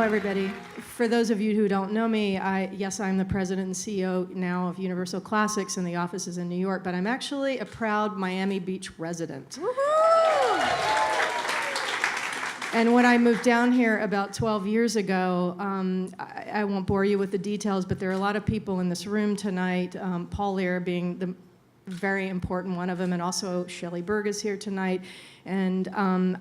everybody. For those of you who don't know me, yes, I'm the president and CEO now of Universal Classics, and the office is in New York, but I'm actually a proud Miami Beach resident. And when I moved down here about 12 years ago, I won't bore you with the details, but there are a lot of people in this room tonight, Paul Lear being the very important one of them, and also Shelley Berg is here tonight. And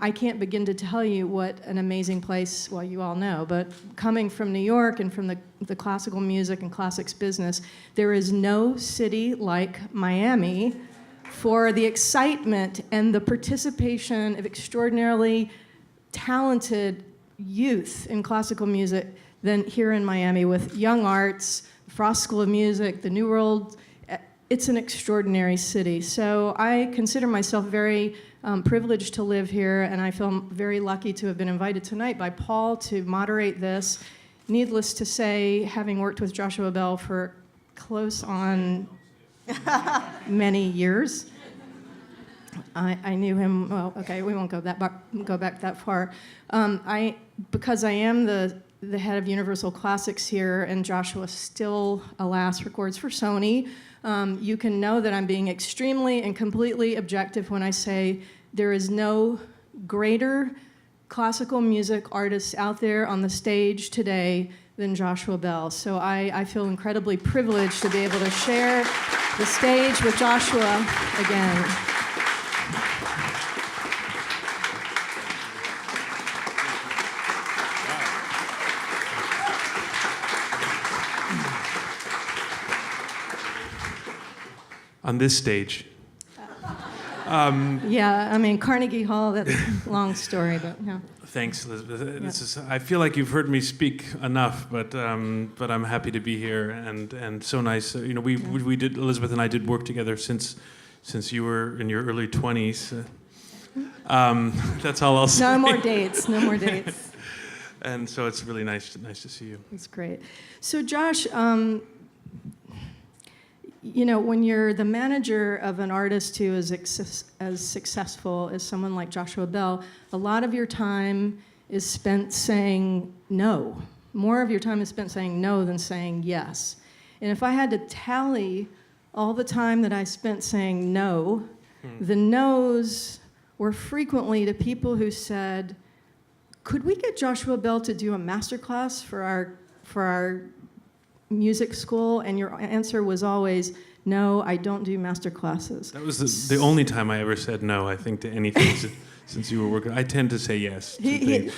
I can't begin to tell you what an amazing place, well, you all know, but coming from New York and from the classical music and classics business, there is no city like Miami for the excitement and the participation of extraordinarily talented youth in classical music than here in Miami with YoungArts, Frost School of Music, the New World. It's an extraordinary city. So I consider myself very privileged to live here, and I feel very lucky to have been invited tonight by Paul to moderate this. Needless to say, having worked with Joshua Bell for close on many years, I knew him, well, okay, we won't go back that far. Because I am the head of Universal Classics here, and Joshua still, alas, records for Sony, you can know that I'm being extremely and completely objective when I say there is no greater classical music artist out there on the stage today than Joshua Bell. So I feel incredibly privileged to be able to share the stage with Joshua again. On this stage. Yeah, I mean, Carnegie Hall, that's a long story, but yeah. Thanks, Elizabeth. I feel like you've heard me speak enough, but I'm happy to be here, and so nice. We did, Elizabeth and I did work together since you were in your early 20s. That's all I'll say. No more dates. And so it's really nice to see you. That's great. So Josh, when you're the manager of an artist who is as successful as someone like Joshua Bell, a lot of your time is spent saying no. More of your time is spent saying no than saying yes. And if I had to tally all the time that I spent saying no, the no's were frequently to people who said, could we get Joshua Bell to do a masterclass for our music school? And your answer was always, no, I don't do master classes. That was the only time I ever said no, I think, to anything since you were working. I tend to say yes.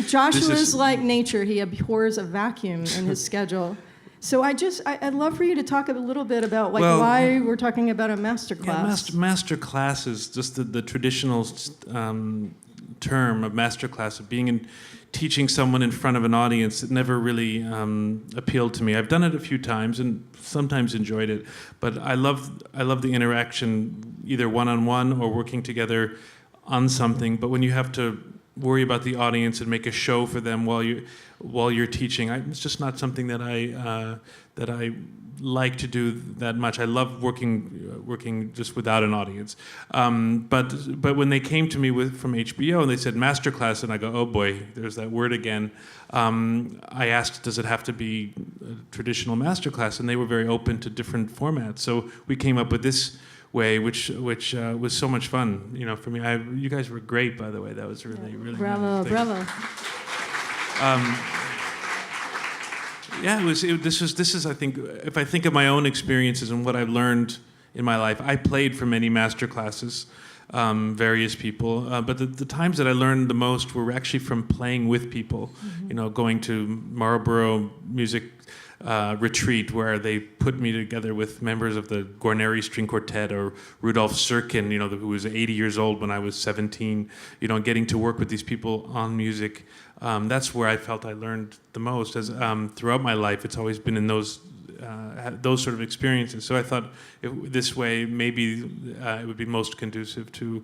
Joshua's like nature. He abhors a vacuum in his schedule. So I'd love for you to talk a little bit about why we're talking about a master class. Yeah, master class is just the traditional term of master class, of teaching someone in front of an audience. It never really appealed to me. I've done it a few times and sometimes enjoyed it, but I love the interaction, either one-on-one or working together on something. But when you have to worry about the audience and make a show for them while you're teaching, it's just not something that I like to do that much. I love working just without an audience. But when they came to me from HBO and they said masterclass, and I go, oh boy, there's that word again. I asked, does it have to be a traditional masterclass? And they were very open to different formats. So we came up with this way, which was so much fun. For me, you guys were great, by the way. That was really bravo, nice. Bravo. Yeah, this is, I think, if I think of my own experiences and what I've learned in my life, I played for many master classes, various people, but the times that I learned the most were actually from playing with people, going to Marlborough Music retreat where they put me together with members of the Guarneri String Quartet or Rudolf Serkin, who was 80 years old when I was 17, getting to work with these people on music. That's where I felt I learned the most. As throughout my life, it's always been in those sort of experiences. So I thought this way maybe it would be most conducive to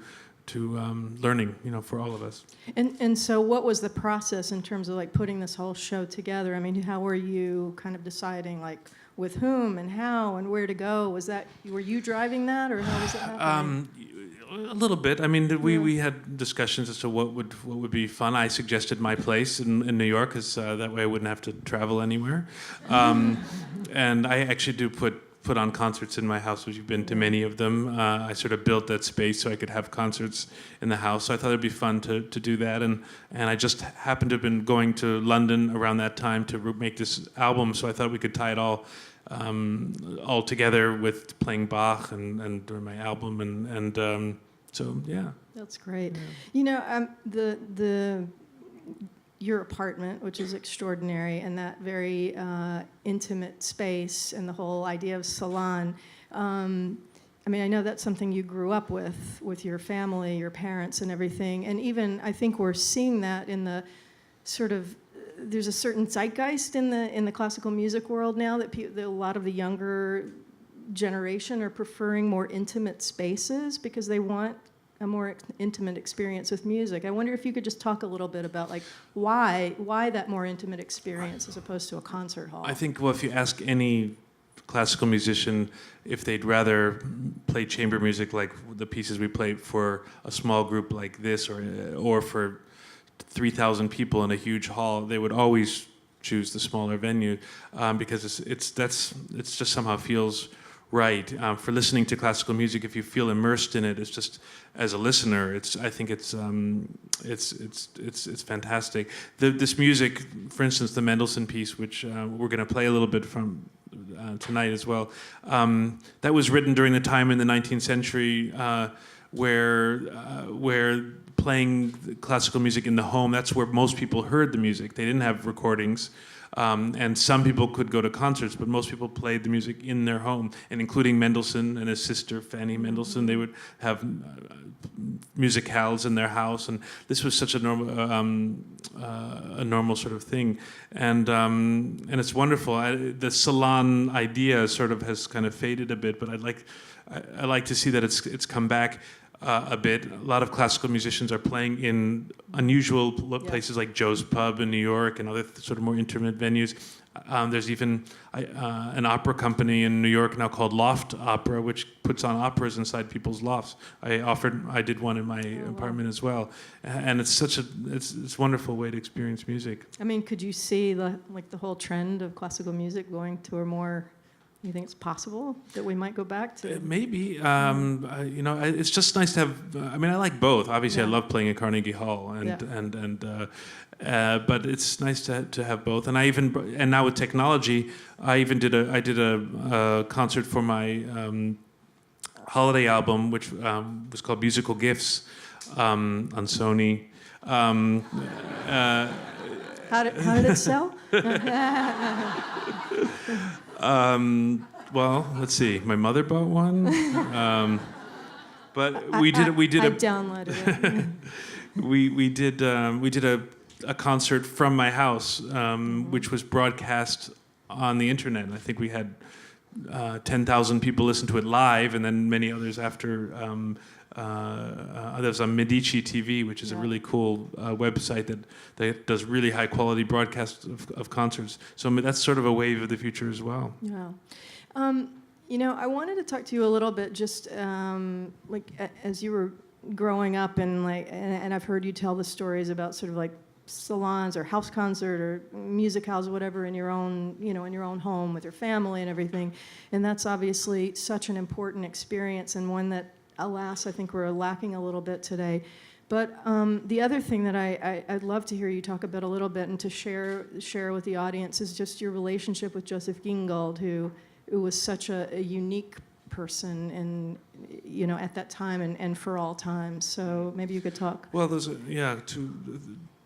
learning, for all of us. And so what was the process in terms of putting this whole show together? I mean, how were you kind of deciding with whom and how and where to go? Were you driving that, or how was it happening? A little bit. I mean, we had discussions as to what would be fun. I suggested my place in New York, because that way I wouldn't have to travel anywhere. And I actually do put on concerts in my house, which you've been to many of them. I sort of built that space so I could have concerts in the house. So I thought it'd be fun to do that. And I just happened to have been going to London around that time to make this album, so I thought we could tie it all together with playing Bach and during my album, and so yeah. That's great. Yeah. You know, your apartment, which is extraordinary, and that very intimate space, and the whole idea of salon. I mean, I know that's something you grew up with your family, your parents, and everything. And even I think we're seeing that in the sort of, there's a certain zeitgeist in the classical music world now that a lot of the younger generation are preferring more intimate spaces because they want a more intimate experience with music. I wonder if you could just talk a little bit about like why that more intimate experience as opposed to a concert hall. I think, well, if you ask any classical musician if they'd rather play chamber music like the pieces we play for a small group like this, or for 3,000 people in a huge hall, they would always choose the smaller venue, because it just somehow feels right. For listening to classical music, if you feel immersed in it, it's just, as a listener, I think it's fantastic. This music, for instance, the Mendelssohn piece, which we're going to play a little bit from tonight as well, that was written during the time in the 19th century where playing classical music in the home, that's where most people heard the music. They didn't have recordings. And some people could go to concerts, but most people played the music in their home, and including Mendelssohn and his sister Fanny Mendelssohn. They would have musicales in their house, and this was such a normal sort of thing, and it's wonderful. The salon idea sort of has kind of faded a bit, but I like to see that it's come back a bit. A lot of classical musicians are playing in unusual places like Joe's Pub in New York and other sort of more intimate venues. There's even an opera company in New York now called Loft Opera, which puts on operas inside people's lofts. I did one in my apartment as well, and it's it's a wonderful way to experience music. I mean, could you see the whole trend of classical music going to a more? You think it's possible that we might go back to? Maybe. It's just nice to have. I mean, I like both. Obviously, I love playing at Carnegie Hall, but it's nice to have both. And now with technology, I did a concert for my holiday album, which was called Musical Gifts on Sony. How did it sell? Well, let's see. My mother bought one, but I downloaded it. we did a concert from my house, which was broadcast on the internet. And I think we had 10,000 people listen to it live, and then many others after. There's on Medici TV, which is a really cool website that does really high quality broadcasts of concerts. So that's sort of a wave of the future as well. Yeah. I wanted to talk to you a little bit, just as you were growing up, and I've heard you tell the stories about sort of like salons or house concert or music house or whatever in your own home with your family and everything, and that's obviously such an important experience, and one that, alas, I think we're lacking a little bit today. But the other thing that I'd love to hear you talk about a little bit and to share with the audience is just your relationship with Joseph Gingold, who was such a unique person and at that time and for all times. So maybe you could talk. Well, those are two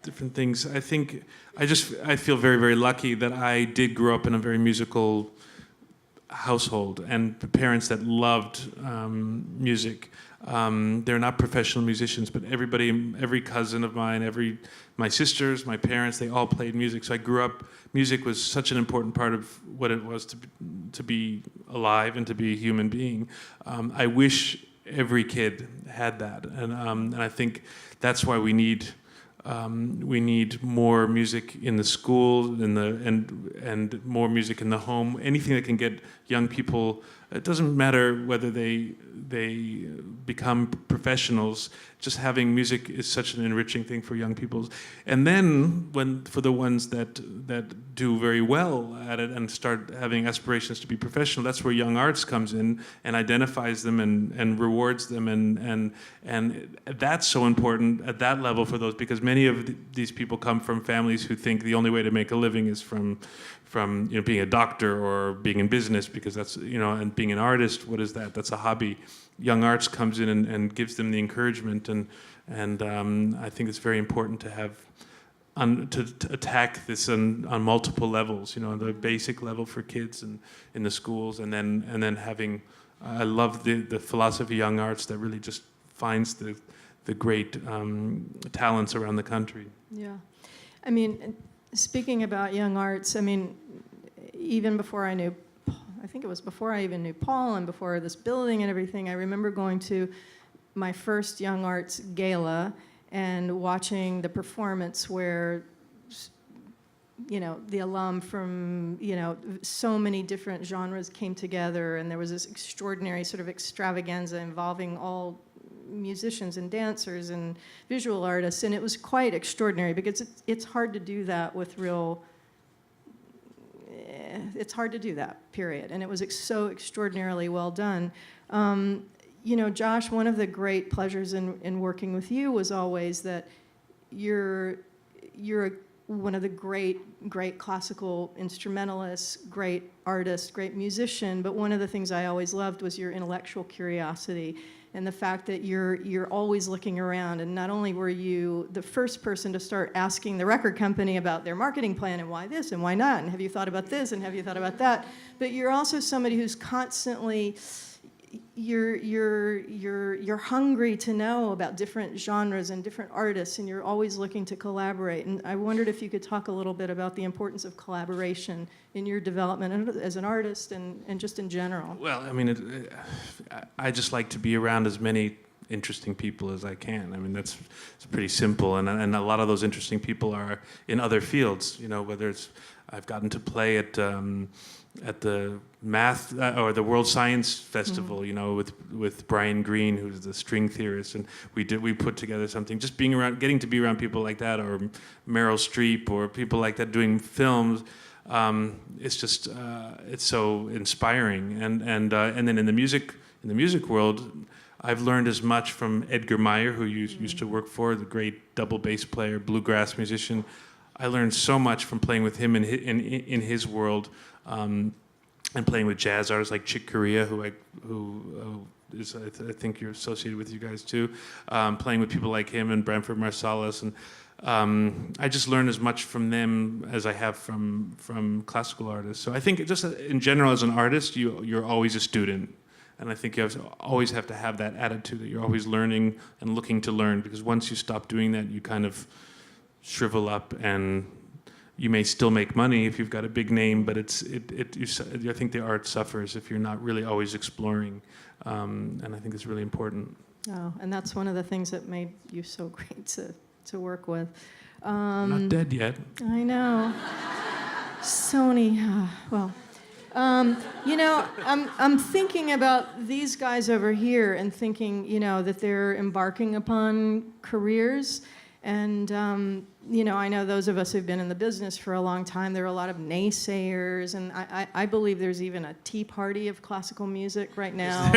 different things. I think I feel very, very lucky that I did grow up in a very musical household and parents that loved music. They're not professional musicians, but every cousin of mine, my sisters, my parents, they all played music. So I grew up, music was such an important part of what it was to be alive and to be a human being. I wish every kid had that, and I think that's why we need more music in the school, and more music in the home. Anything that can get young people It doesn't matter whether they become professionals. Just having music is such an enriching thing for young people. And then for the ones that do very well at it and start having aspirations to be professional, that's where Young Arts comes in and identifies them and rewards them, and that's so important at that level for those, because many of these people come from families who think the only way to make a living is from being a doctor or being in business, because that's, and being an artist, what is that? That's a hobby. Young Arts comes in and gives them the encouragement, and I think it's very important to have to attack this on multiple levels. The basic level for kids and in the schools, and then having. I love the philosophy of Young Arts that really just finds the great talents around the country. Yeah, I mean, speaking about Young Arts, I mean, even before I knew. I think it was before I even knew Paul and before this building and everything, I remember going to my first Young Arts gala and watching the performance where, the alum from, so many different genres came together, and there was this extraordinary sort of extravaganza involving all musicians and dancers and visual artists, and it was quite extraordinary, because it's hard to do that with real... It's hard to do that, period. And it was so extraordinarily well done. Josh, one of the great pleasures in working with you was always that you're one of the great classical instrumentalists, great artist, great musician. But one of the things I always loved was your intellectual curiosity, and the fact that you're always looking around. And not only were you the first person to start asking the record company about their marketing plan and why this and why not, and have you thought about this and have you thought about that, but you're also somebody who's constantly you're hungry to know about different genres and different artists, and you're always looking to collaborate. And I wondered if you could talk a little bit about the importance of collaboration in your development as an artist and just in general. Well, I mean, I just like to be around as many interesting people as I can. I mean, it's pretty simple, and a lot of those interesting people are in other fields. Whether it's I've gotten to play at the math or the World Science Festival, with Brian Greene, who's the string theorist, and we put together something. Just getting to be around people like that, or Meryl Streep, or people like that doing films. It's just it's so inspiring, and then in the music world, I've learned as much from Edgar Meyer, who used to work for, the great double bass player, bluegrass musician. I learned so much from playing with him in his world, and playing with jazz artists like Chick Corea, who is, I think you're associated with, you guys too. Playing with people like him and Branford Marsalis, and I just learned as much from them as I have from classical artists. So I think just in general, as an artist, you're always a student. And I think you always have to have that attitude that you're always learning and looking to learn, because once you stop doing that, you kind of shrivel up, and you may still make money if you've got a big name, but I think the art suffers if you're not really always exploring, and I think it's really important. Oh, and that's one of the things that made you so great to work with. I'm not dead yet. I know. Sony, well... I'm thinking about these guys over here and thinking, that they're embarking upon careers. And, I know those of us who've been in the business for a long time, there are a lot of naysayers. And I believe there's even a tea party of classical music right now.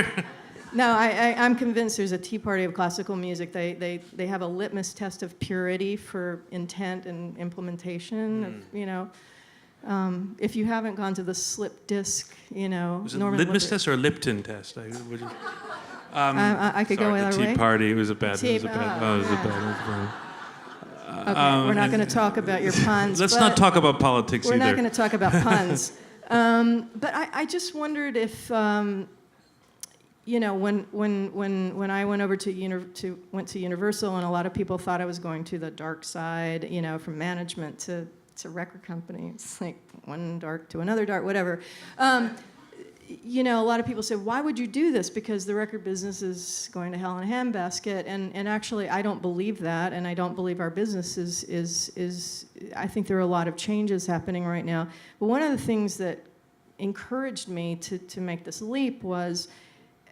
No, I'm convinced there's a tea party of classical music. They have a litmus test of purity for intent and implementation, if you haven't gone to the slip disc, Was it litmus test or a Lipton test? I could go either the way. Tea party. It was a bad. Okay, we're not going to talk about your puns. Let's not talk about politics either. We're not going to talk about puns. But I just wondered if, when I went over to Universal, and a lot of people thought I was going to the dark side, from management to record company. It's like one dark to another dark, whatever. A lot of people say, why would you do this? Because the record business is going to hell in a handbasket. And actually, I don't believe that, and I don't believe our business is I think there are a lot of changes happening right now. But one of the things that encouraged me to make this leap was,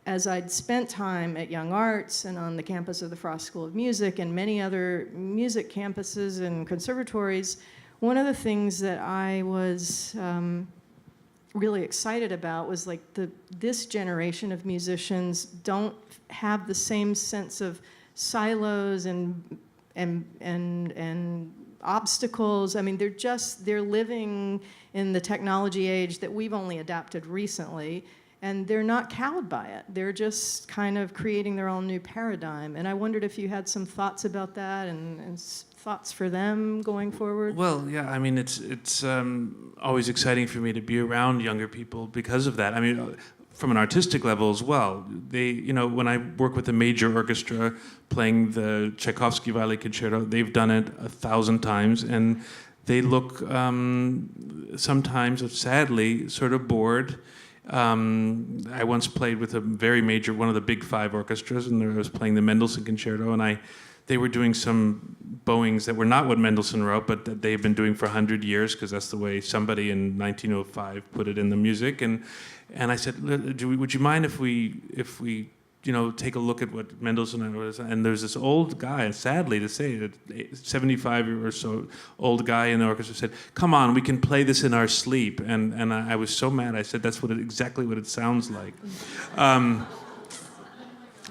as I'd spent time at YoungArts and on the campus of the Frost School of Music and many other music campuses and conservatories, one of the things that I was really excited about was like this generation of musicians don't have the same sense of silos and obstacles. I mean, they're living in the technology age that we've only adapted recently, and they're not cowed by it. They're just kind of creating their own new paradigm. And I wondered if you had some thoughts about that and thoughts for them going forward. Well, yeah, I mean, it's always exciting for me to be around younger people because of that. I mean, from an artistic level as well. They, you know, when I work with a major orchestra playing the Tchaikovsky Violin Concerto, they've done it 1,000 times, and they look sometimes, sadly, sort of bored. I once played with a very major, one of the big 5 orchestras, and I was playing the Mendelssohn Concerto, and they were doing some bowings that were not what Mendelssohn wrote, but that they've been doing for 100 years, because that's the way somebody in 1905 put it in the music. And I said, would you mind if we you know, take a look at what Mendelssohn was? And there's this old guy, sadly to say, that 75 or so old guy in the orchestra said, "Come on, we can play this in our sleep." And I was so mad. I said, "That's exactly what it sounds like."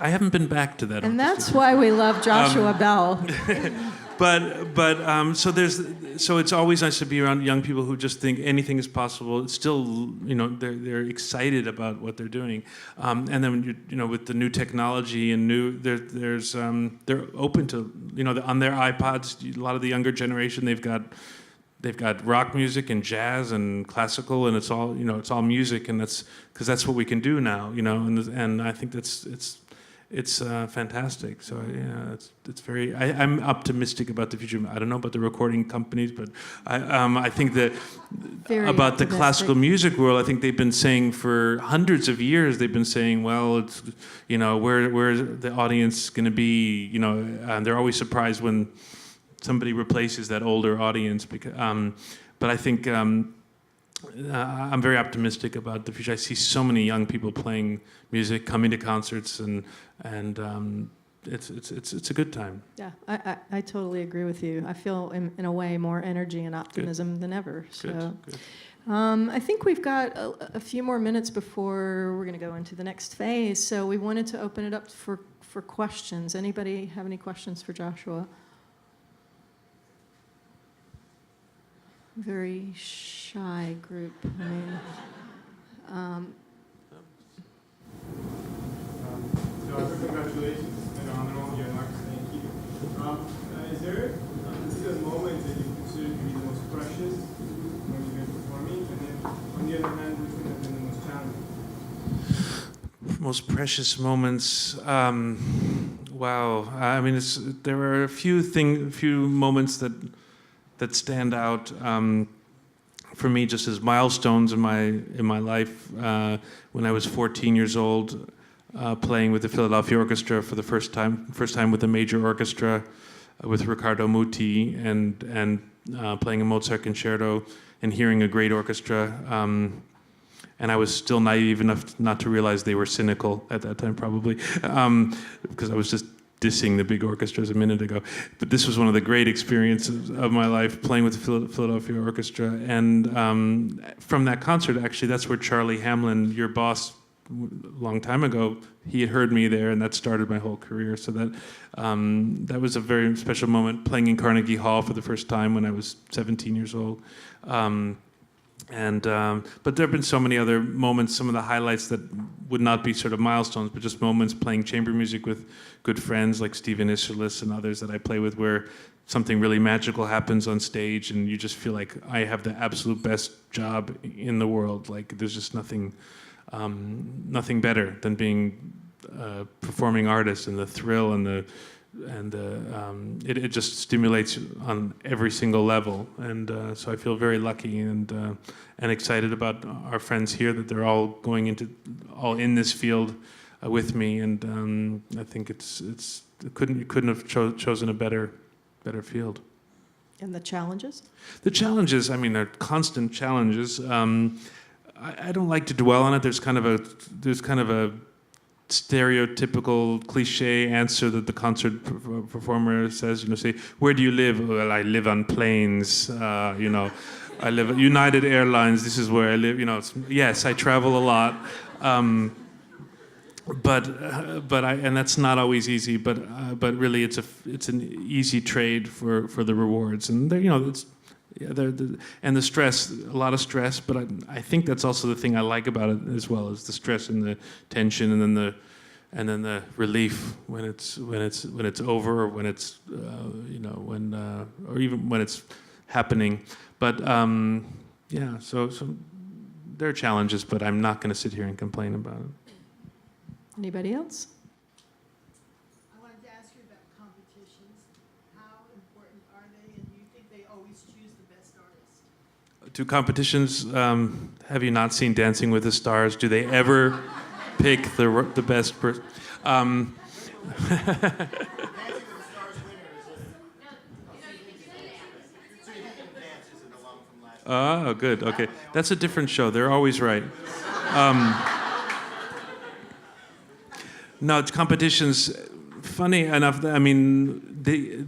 I haven't been back to that. And that's why we love Joshua Bell. So it's always nice to be around young people who just think anything is possible. It's still, you know, they're excited about what they're doing, and then when you know, with the new technology and they're open to, you know, on their iPods. A lot of the younger generation, they've got rock music and jazz and classical, and it's all, you know, it's all music, and that's because that's what we can do now, you know, and I think it's fantastic. So yeah, it's very. I'm optimistic about the future. I don't know about the recording companies, but I think that Very about optimistic. the classical music world, I think they've been saying for hundreds of years. They've been saying, well, it's, you know, where's the audience going to be? You know, and they're always surprised when somebody replaces that older audience. Because, but I think. I'm very optimistic about the future. I see so many young people playing music, coming to concerts, and it's a good time. Yeah, I totally agree with you. I feel in a way more energy and optimism than ever. So, Good. I think we've got a few more minutes before we're going to go into the next phase. So we wanted to open it up for questions. Anybody have any questions for Joshua? Very shy group. I mean, So congratulations, phenomenal, you're not thank you. Is there a moment that you consider to be the most precious when you've been performing, and then on the other hand, which one has been the most challenging? Most precious moments. Wow. I mean, there are a few moments that stand out for me, just as milestones in my life. When I was 14 years old, playing with the Philadelphia Orchestra for the first time with a major orchestra, with Riccardo Muti, and playing a Mozart concerto and hearing a great orchestra. And I was still naive enough not to realize they were cynical at that time, probably, because I was just dissing the big orchestras a minute ago. But this was one of the great experiences of my life, playing with the Philadelphia Orchestra. And from that concert, actually, that's where Charlie Hamlin, your boss, a long time ago, he had heard me there, and that started my whole career. So that was a very special moment, playing in Carnegie Hall for the first time when I was 17 years old. But there have been so many other moments, some of the highlights that would not be sort of milestones, but just moments playing chamber music with good friends like Stephen Isserlis and others that I play with, where something really magical happens on stage and you just feel like I have the absolute best job in the world. Like there's just nothing better than being a performing artist, and the thrill and it just stimulates on every single level, and so I feel very lucky and excited about our friends here, that they're all going in this field with me, and I think you couldn't have chosen a better field. And the challenges? The challenges, I mean, they're constant challenges. I don't like to dwell on it. There's kind of a stereotypical cliche answer that the concert performer says, say, where do you live? Well, I live on planes, I live at United Airlines, this is where I live, yes, I travel a lot. And that's not always easy, but really it's an easy trade for the rewards. And and the stress, a lot of stress, but I think that's also the thing I like about it as well, is the stress and the tension, and then the relief when it's over, or when it's or even when it's happening. But so there are challenges, but I'm not going to sit here and complain about it. Anybody else? I wanted to ask you about competitions. How important are they, and do you think they always choose the best artist? Do competitions, have you not seen Dancing with the Stars? Do they ever pick the best person? Oh, good. Okay. That's a different show. They're always right. No, competitions, funny enough, I mean, they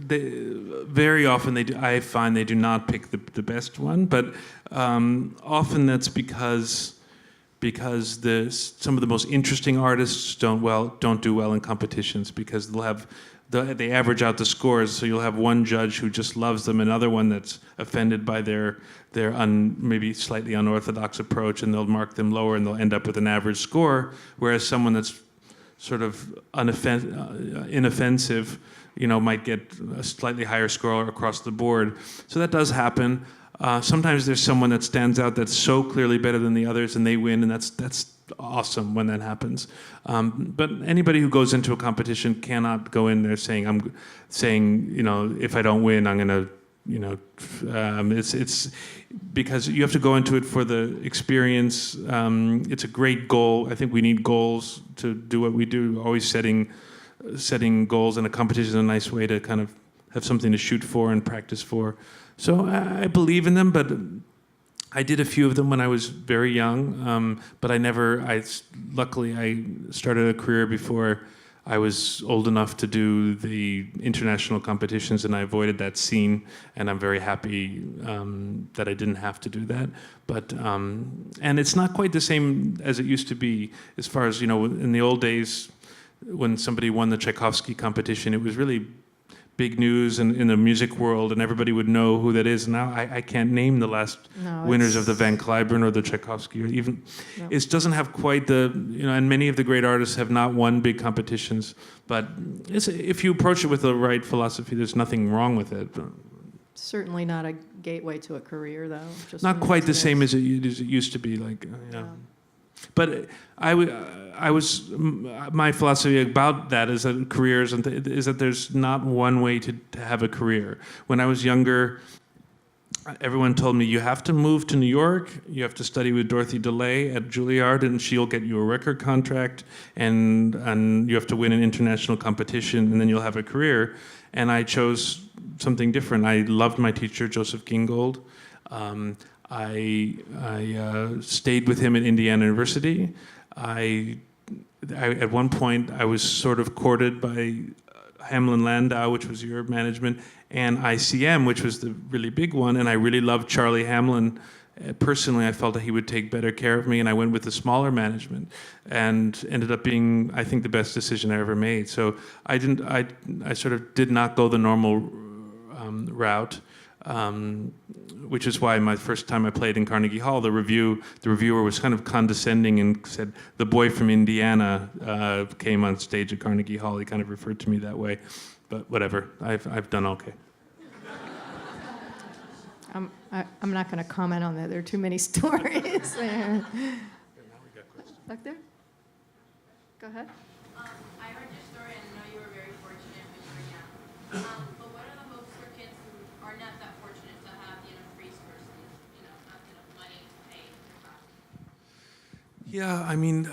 very often I find they do not pick the best one, but often that's because some of the most interesting artists don't do well in competitions, because they average out the scores. So you'll have one judge who just loves them, another one that's offended by their maybe slightly unorthodox approach, and they'll mark them lower, and they'll end up with an average score. Whereas someone that's sort of inoffensive, might get a slightly higher score across the board. So that does happen. Sometimes there's someone that stands out that's so clearly better than the others, and they win, and that's awesome when that happens. But anybody who goes into a competition cannot go in there saying, if I don't win, I'm gonna, it's because you have to go into it for the experience. It's a great goal. I think we need goals to do what we do. Always setting goals, and a competition is a nice way to kind of have something to shoot for and practice for. So I believe in them, but I did a few of them when I was very young. But luckily I started a career before I was old enough to do the international competitions, and I avoided that scene, and I'm very happy that I didn't have to do that. But and it's not quite the same as it used to be, as far as, in the old days, when somebody won the Tchaikovsky competition, it was really big news in the music world, and everybody would know who that is. Now I can't name the last winners of the Van Cliburn or the Tchaikovsky, or even, it doesn't have quite the, and many of the great artists have not won big competitions, but if you approach it with the right philosophy, there's nothing wrong with it. Certainly not a gateway to a career, though. Just not quite the same as it used to be, But my philosophy about that is that careers is that there's not one way to have a career. When I was younger, everyone told me, you have to move to New York, you have to study with Dorothy DeLay at Juilliard, and she'll get you a record contract, and you have to win an international competition, and then you'll have a career. And I chose something different. I loved my teacher, Joseph Gingold. I stayed with him at Indiana University. At one point, I was sort of courted by Hamlin Landau, which was your management, and ICM, which was the really big one, and I really loved Charlie Hamlin. Personally, I felt that he would take better care of me, and I went with the smaller management, and ended up being, I think, the best decision I ever made. So I sort of did not go the normal route. Which is why my first time I played in Carnegie Hall, the reviewer was kind of condescending and said, "The boy from Indiana came on stage at Carnegie Hall." He kind of referred to me that way, but whatever. I've done okay. I'm not going to comment on that. There are too many stories there. Back there? Go ahead. I heard your story, and I know you were very fortunate when you were young. But what are the hopes for kids who are not that fortunate to have resources, not enough money to pay their classes? Yeah, I mean,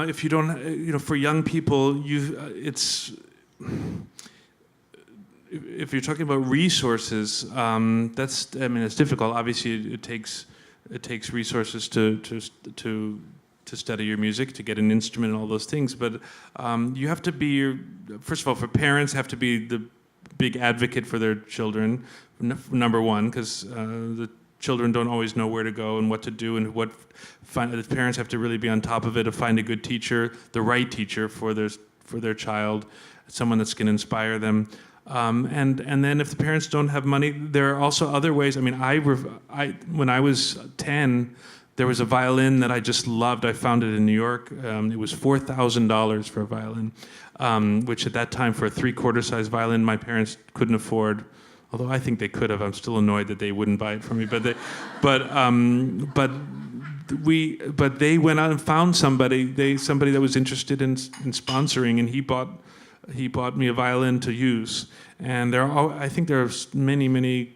if you don't, for young people, if you're talking about resources, it's difficult. Obviously, it takes it takes resources to study your music, to get an instrument, and all those things. But you have to be first of all, for parents, have to be the big advocate for their children. Number one, because the children don't always know where to go and what to do, and the parents have to really be on top of it to find a good teacher, the right teacher for their child, someone that's going to inspire them. And then if the parents don't have money, there are also other ways. I mean, when I was 10, there was a violin that I just loved. I found it in New York. It was $4,000 for a violin, which at that time for a 3/4 size violin, my parents couldn't afford. Although I think they could have. I'm still annoyed that they wouldn't buy it for me. But they went out and found somebody that was interested in sponsoring, and he bought me a violin to use. And I think there are many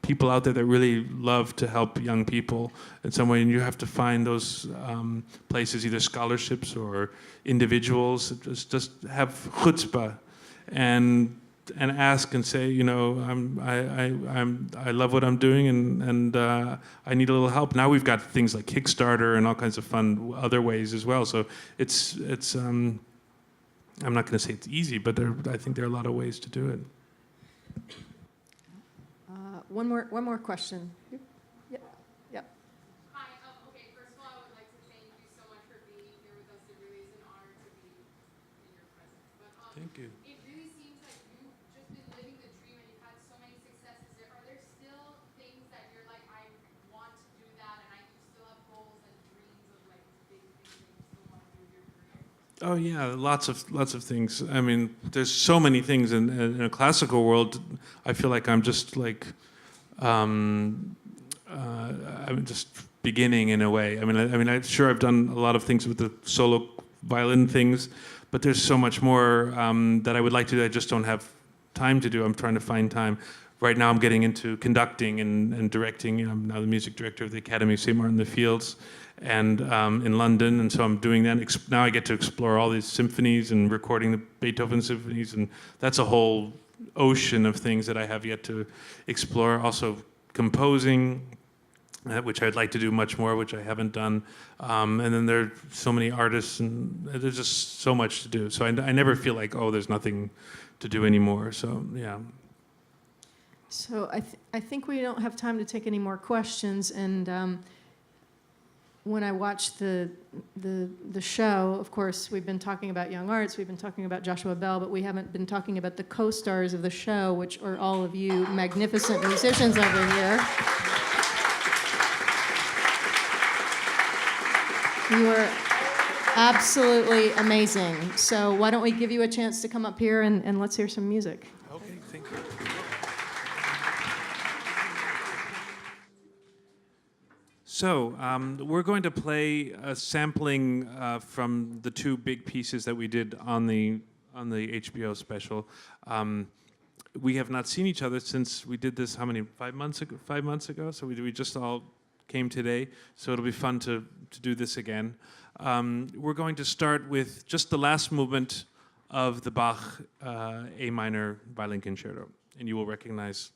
people out there that really love to help young people in some way, and you have to find those places, either scholarships or individuals. Just have chutzpah and ask and say, I love what I'm doing, and I need a little help. Now we've got things like Kickstarter and all kinds of fun other ways as well. So it's I'm not going to say it's easy, but I think there are a lot of ways to do it. One more question. Yep. Hi, okay, first of all, I would like to thank you so much for being here with us. It really is an honor to be in your presence. But Thank you. it really seems like you've just been living the dream and you've had so many successes. Are there still things that you're like, I want to do that, and you still have goals and dreams of like big things that you still want to do with your career? Oh yeah, lots of things. I mean, there's so many things in a classical world. I feel like I'm just like I'm just beginning in a way. I mean, I'm sure I've done a lot of things with the solo violin things, but there's so much more that I would like to do. I just don't have time to do. I'm trying to find time. Right now, I'm getting into conducting and directing. I'm now the music director of the Academy of St. Martin in the Fields, and in London, and so I'm doing that. Now I get to explore all these symphonies and recording the Beethoven symphonies, and that's a whole ocean of things that I have yet to explore. Also composing, which I'd like to do much more, which I haven't done. And then there are so many artists, and there's just so much to do. So I never feel like, oh, there's nothing to do anymore. So yeah. So I think we don't have time to take any more questions. And when I watched the show, of course, we've been talking about Young Arts, we've been talking about Joshua Bell, but we haven't been talking about the co-stars of the show, which are all of you magnificent musicians over here. You are absolutely amazing. So why don't we give you a chance to come up here and let's hear some music. Okay, thank you. So we're going to play a sampling from the two big pieces that we did on the HBO special. We have not seen each other since we did this. How many? 5 months ago. 5 months ago. So we just all came today. So it'll be fun to do this again. We're going to start with just the last movement of the Bach A minor violin concerto, and you will recognize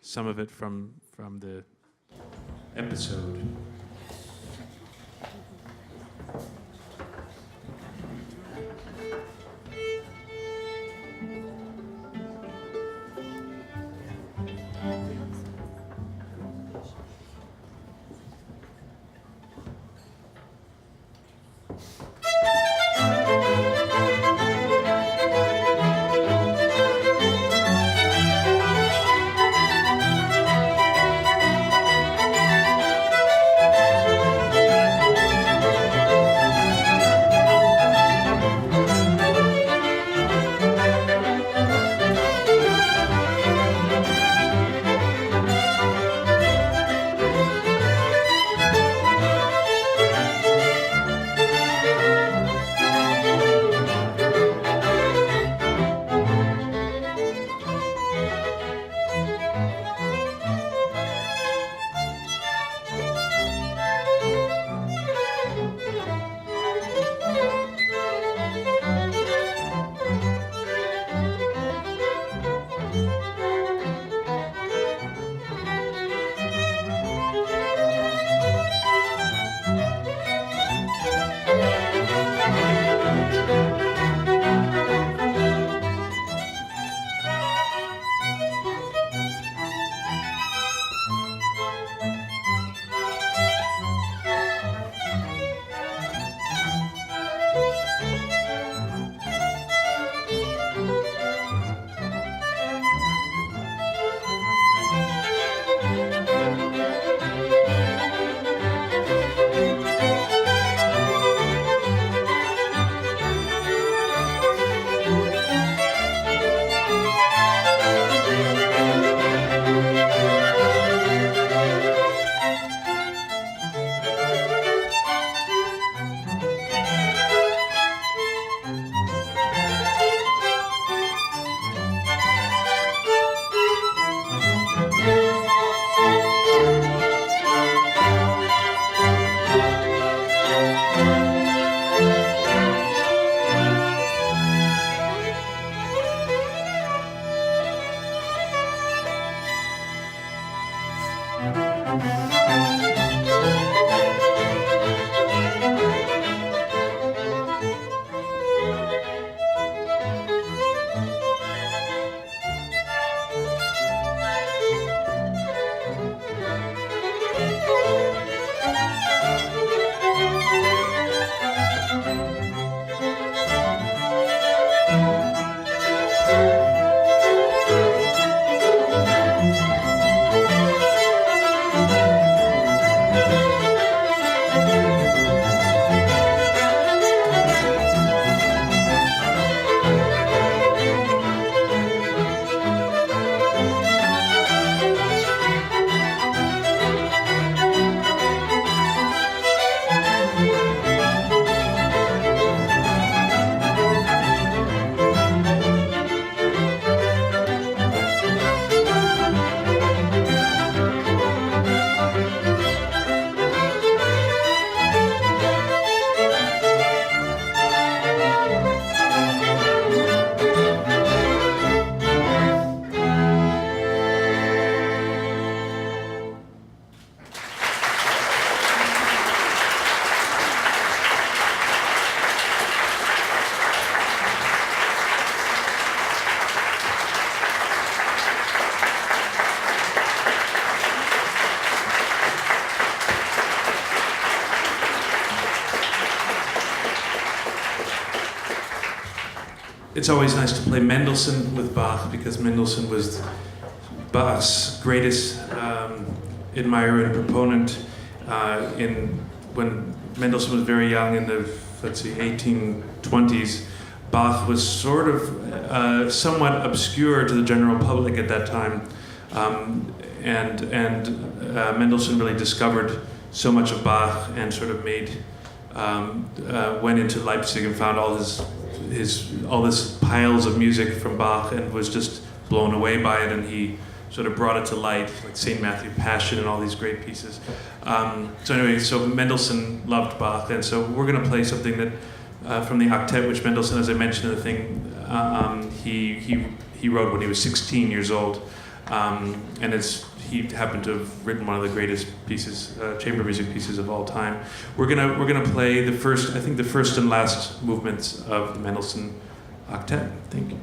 some of it from the episode. it's always nice to play Mendelssohn with Bach because Mendelssohn was Bach's greatest admirer and proponent when Mendelssohn was very young in the, let's see, 1820s. Bach was sort of somewhat obscure to the general public at that time, and Mendelssohn really discovered so much of Bach and sort of went into Leipzig and found all this piles of music from Bach and was just blown away by it, and he sort of brought it to light, like St. Matthew Passion and all these great pieces. So anyway, so Mendelssohn loved Bach, and so we're going to play something that from the octet, which Mendelssohn, as I mentioned in the thing, he wrote when he was 16 years old, and he happened to have written one of the greatest pieces, chamber music pieces of all time. We're gonna play the first and last movements of the Mendelssohn octet. Thank you.